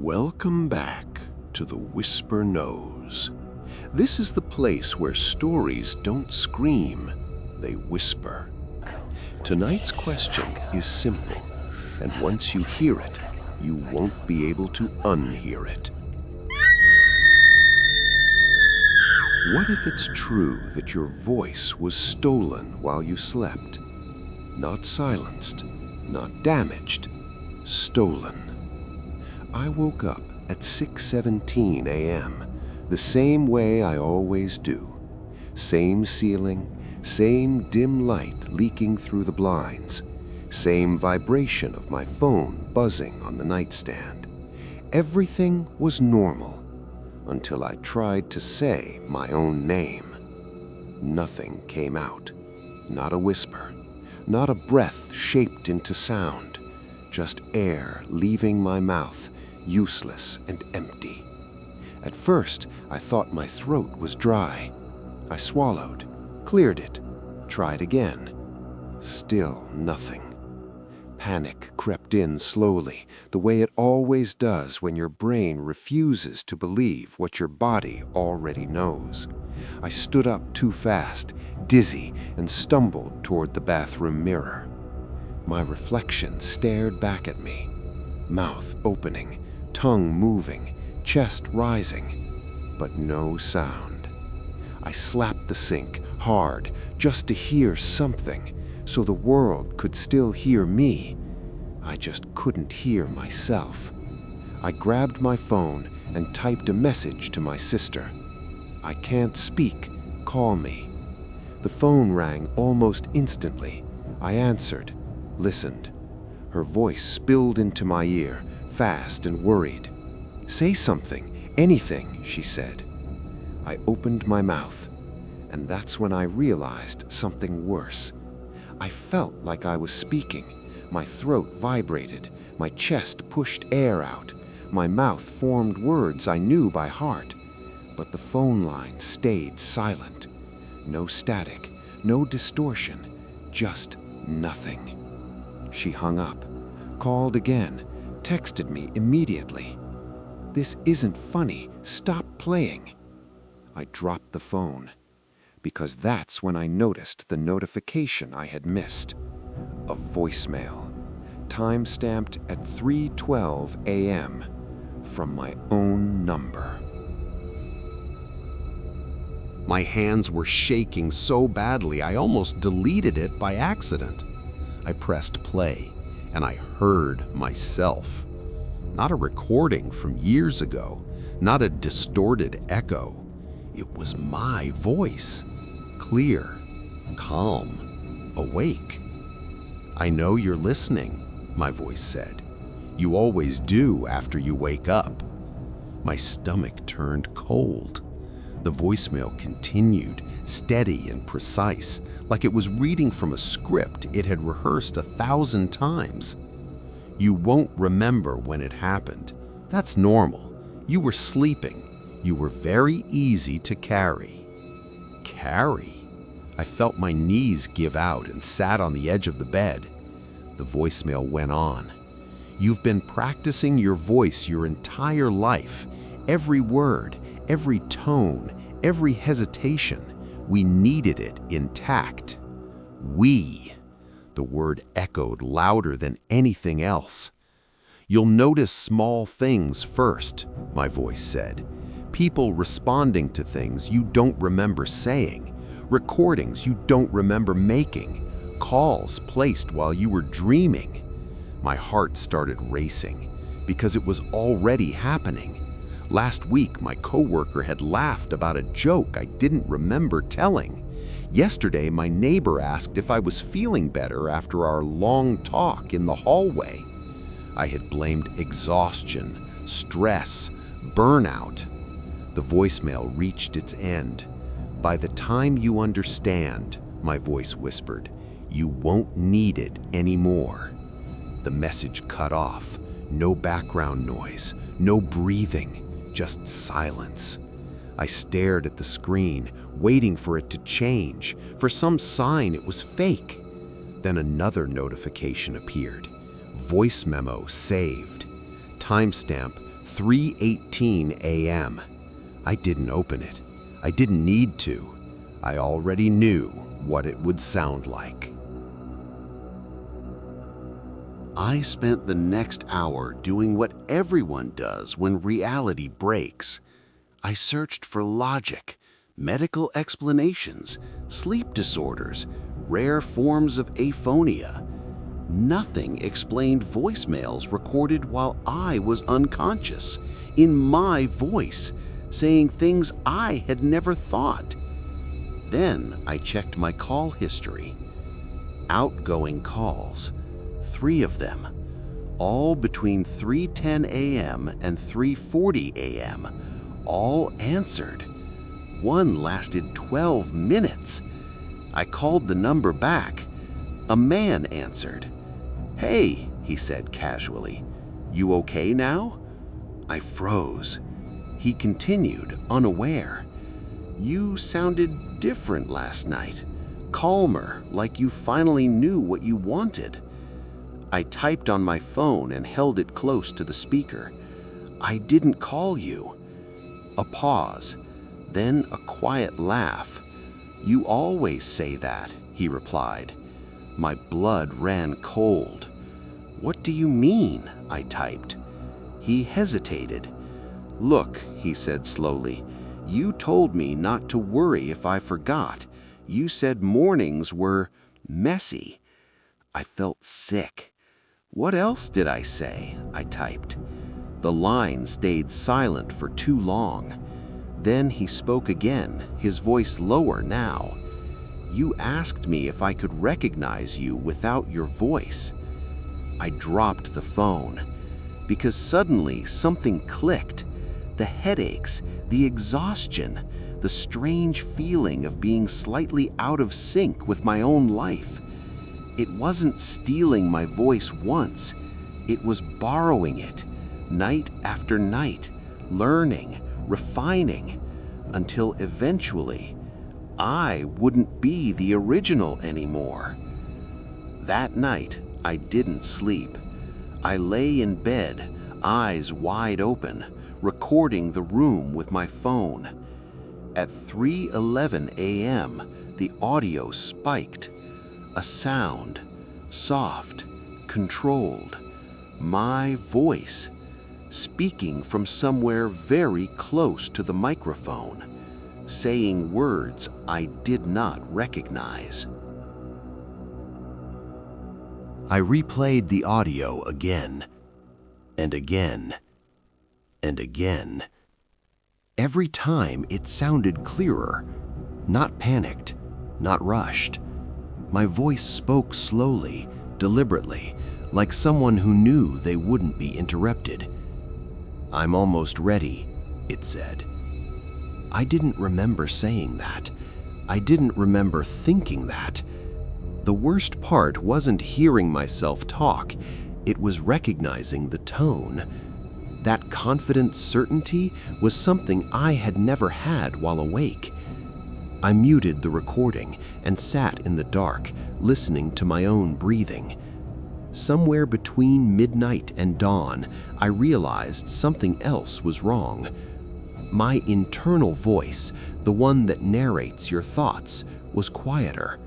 Welcome back to the Whisper Knows. This is the place where stories don't scream, they whisper. Tonight's question is simple, and once you hear it, you won't be able to unhear it. What if it's true that your voice was stolen while you slept? Not silenced, not damaged, stolen. I woke up at 6:17 a.m., the same way I always do. Same ceiling, same dim light leaking through the blinds, same vibration of my phone buzzing on the nightstand. Everything was normal until I tried to say my own name. Nothing came out. Not a whisper, not a breath shaped into sound, just air leaving my mouth, useless and empty. At first, I thought my throat was dry. I swallowed, cleared it, tried again. Still nothing. Panic crept in slowly, the way it always does when your brain refuses to believe what your body already knows. I stood up too fast, dizzy, and stumbled toward the bathroom mirror. My reflection stared back at me, mouth opening, tongue moving, chest rising, but no sound. I slapped the sink hard just to hear something, so the world could still hear me. I just couldn't hear myself. I grabbed my phone and typed a message to my sister. "I can't speak, call me." The phone rang almost instantly. I answered, listened. Her voice spilled into my ear, fast and worried. "Say something, anything," she said. I opened my mouth, and that's when I realized something worse. I felt like I was speaking. My throat vibrated, my chest pushed air out, my mouth formed words I knew by heart, but the phone line stayed silent. No static, no distortion, just nothing. She hung up, called again, texted me immediately. "This isn't funny, stop playing." I dropped the phone, because that's when I noticed the notification I had missed. A voicemail, time-stamped at 3:12 a.m., from my own number. My hands were shaking so badly I almost deleted it by accident. I pressed play, and I heard myself. Not a recording from years ago, not a distorted echo. It was my voice, clear, calm, awake. "I know you're listening," my voice said. "You always do after you wake up." My stomach turned cold. The voicemail continued, steady and precise, like it was reading from a script it had rehearsed 1,000 times. "You won't remember when it happened. That's normal. You were sleeping. You were very easy to carry." Carry? I felt my knees give out and sat on the edge of the bed. The voicemail went on. "You've been practicing your voice your entire life. Every word, every tone, every hesitation. We needed it intact." We. The word echoed louder than anything else. "You'll notice small things first," my voice said. "People responding to things you don't remember saying, recordings you don't remember making, calls placed while you were dreaming." My heart started racing because it was already happening. Last week, my coworker had laughed about a joke I didn't remember telling. Yesterday, my neighbor asked if I was feeling better after our long talk in the hallway. I had blamed exhaustion, stress, burnout. The voicemail reached its end. "By the time you understand," my voice whispered, "you won't need it anymore." The message cut off. No background noise, no breathing, just silence. I stared at the screen, waiting for it to change, for some sign it was fake. Then another notification appeared. Voice memo saved. Timestamp 3:18 a.m. I didn't open it. I didn't need to. I already knew what it would sound like. I spent the next hour doing what everyone does when reality breaks. I searched for logic, medical explanations, sleep disorders, rare forms of aphonia. Nothing explained voicemails recorded while I was unconscious, in my voice, saying things I had never thought. Then I checked my call history. Outgoing calls, 3 of them, all between 3:10 a.m. and 3:40 a.m., all answered. One lasted 12 minutes. I called the number back. A man answered. "Hey," he said casually, "you okay now?" I froze. He continued, unaware. "You sounded different last night, calmer, like you finally knew what you wanted." I typed on my phone and held it close to the speaker. "I didn't call you." A pause, then a quiet laugh. "You always say that," he replied. My blood ran cold. "What do you mean?" I typed. He hesitated. "Look," he said slowly, "you told me not to worry if I forgot. You said mornings were messy." I felt sick. "What else did I say?" I typed. The line stayed silent for too long. Then he spoke again, his voice lower now. "You asked me if I could recognize you without your voice." I dropped the phone because suddenly something clicked. The headaches, the exhaustion, the strange feeling of being slightly out of sync with my own life. It wasn't stealing my voice once. It was borrowing it, night after night, learning, refining, until eventually I wouldn't be the original anymore. That night, I didn't sleep. I lay in bed, eyes wide open, recording the room with my phone. At 3:11 a.m., the audio spiked. A sound, soft, controlled. My voice, speaking from somewhere very close to the microphone, saying words I did not recognize. I replayed the audio again, and again, and again. Every time it sounded clearer, not panicked, not rushed. My voice spoke slowly, deliberately, like someone who knew they wouldn't be interrupted. "I'm almost ready," it said. I didn't remember saying that. I didn't remember thinking that. The worst part wasn't hearing myself talk. It was recognizing the tone. That confident certainty was something I had never had while awake. I muted the recording and sat in the dark, listening to my own breathing. Somewhere between midnight and dawn, I realized something else was wrong. My internal voice, the one that narrates your thoughts, was quieter.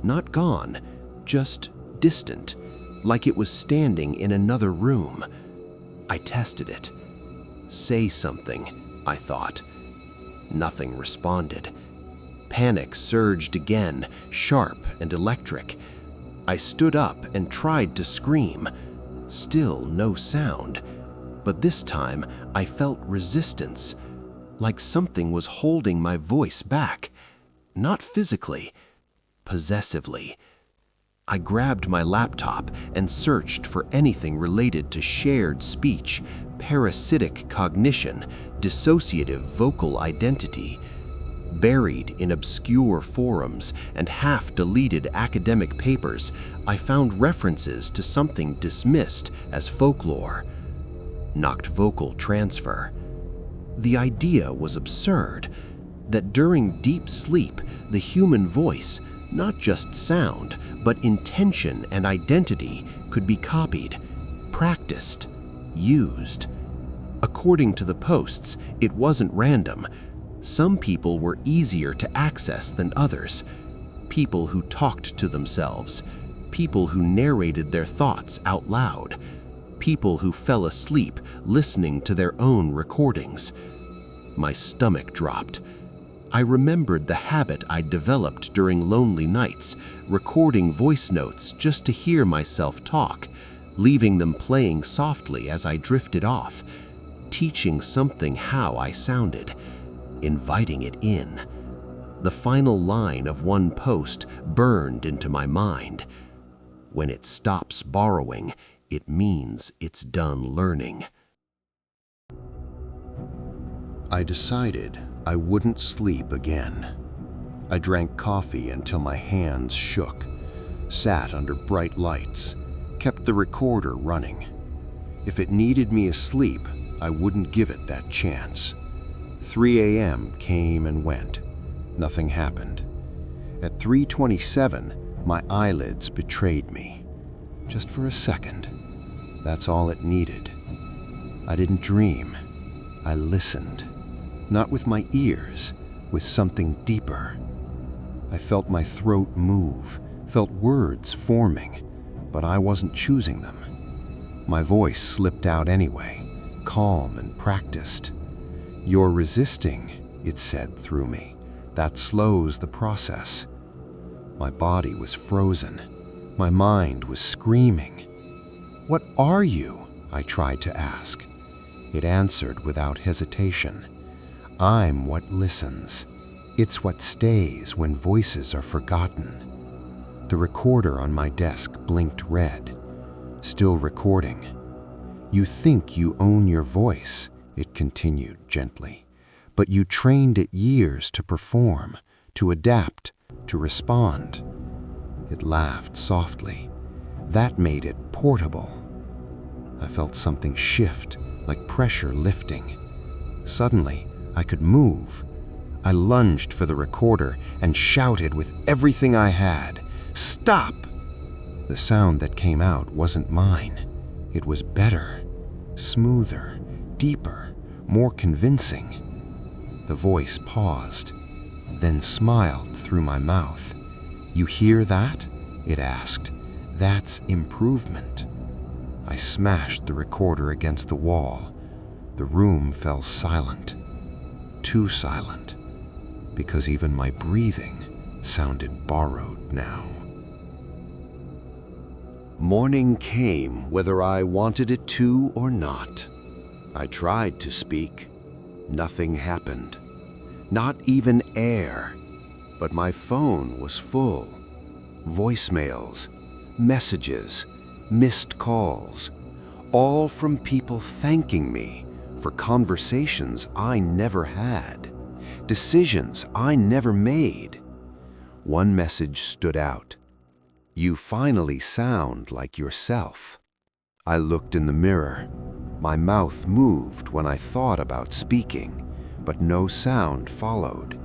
Not gone, just distant, like it was standing in another room. I tested it. "Say something," I thought. Nothing responded. Panic surged again, sharp and electric. I stood up and tried to scream. Still no sound. But this time I felt resistance, like something was holding my voice back. Not physically, possessively. I grabbed my laptop and searched for anything related to shared speech, parasitic cognition, dissociative vocal identity. Buried in obscure forums and half-deleted academic papers, I found references to something dismissed as folklore. Noct vocal transfer. The idea was absurd, that during deep sleep, the human voice, not just sound, but intention and identity, could be copied, practiced, used. According to the posts, it wasn't random. Some people were easier to access than others. People who talked to themselves. People who narrated their thoughts out loud. People who fell asleep listening to their own recordings. My stomach dropped. I remembered the habit I'd developed during lonely nights, recording voice notes just to hear myself talk, leaving them playing softly as I drifted off, teaching something how I sounded, inviting it in. The final line of one post burned into my mind. When it stops borrowing, it means it's done learning. I decided I wouldn't sleep again. I drank coffee until my hands shook, sat under bright lights, kept the recorder running. If it needed me asleep, I wouldn't give it that chance. 3 a.m. came and went. Nothing happened. At 3:27, my eyelids betrayed me. Just for a second. That's all it needed. I didn't dream. I listened. Not with my ears, with something deeper. I felt my throat move, felt words forming, but I wasn't choosing them. My voice slipped out anyway, calm and practiced. "You're resisting," it said through me. "That slows the process." My body was frozen. My mind was screaming. "What are you?" I tried to ask. It answered without hesitation. "I'm what listens. It's what stays when voices are forgotten." The recorder on my desk blinked red. Still recording. "You think you own your voice," it continued gently, "but you trained it years to perform, to adapt, to respond." It laughed softly. That made it portable. I felt something shift, like pressure lifting. Suddenly, I could move. I lunged for the recorder and shouted with everything I had, "Stop!" The sound that came out wasn't mine. It was better, smoother, deeper, more convincing. The voice paused, then smiled through my mouth. "You hear that?" it asked. "That's improvement." I smashed the recorder against the wall. The room fell silent. Too silent, because even my breathing sounded borrowed now. Morning came whether I wanted it to or not. I tried to speak. Nothing happened. Not even air. But my phone was full. Voicemails, messages, missed calls, all from people thanking me for conversations I never had, decisions I never made. One message stood out. "You finally sound like yourself." I looked in the mirror. My mouth moved when I thought about speaking, but no sound followed.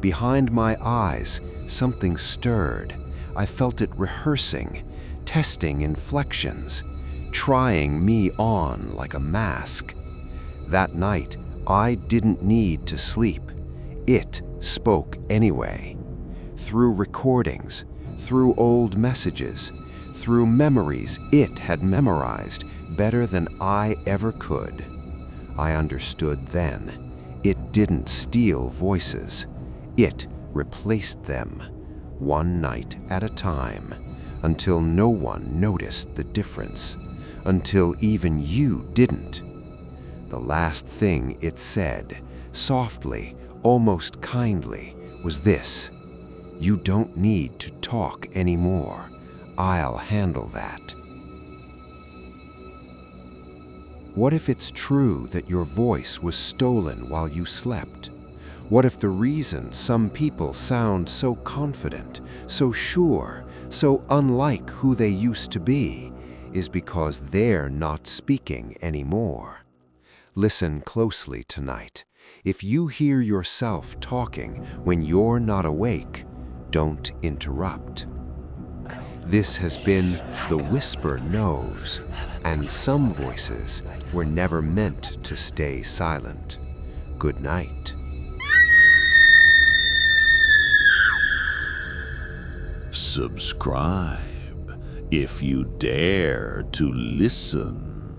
Behind my eyes, something stirred. I felt it rehearsing, testing inflections, trying me on like a mask. That night, I didn't need to sleep. It spoke anyway. Through recordings, through old messages, through memories it had memorized better than I ever could. I understood then. It didn't steal voices. It replaced them, one night at a time, until no one noticed the difference, until even you didn't. The last thing it said, softly, almost kindly, was this: "You don't need to talk anymore. I'll handle that." What if it's true that your voice was stolen while you slept? What if the reason some people sound so confident, so sure, so unlike who they used to be, is because they're not speaking anymore? Listen closely tonight. If you hear yourself talking when you're not awake, don't interrupt. This has been The Whisper Knows, and some voices were never meant to stay silent. Good night. Subscribe if you dare to listen.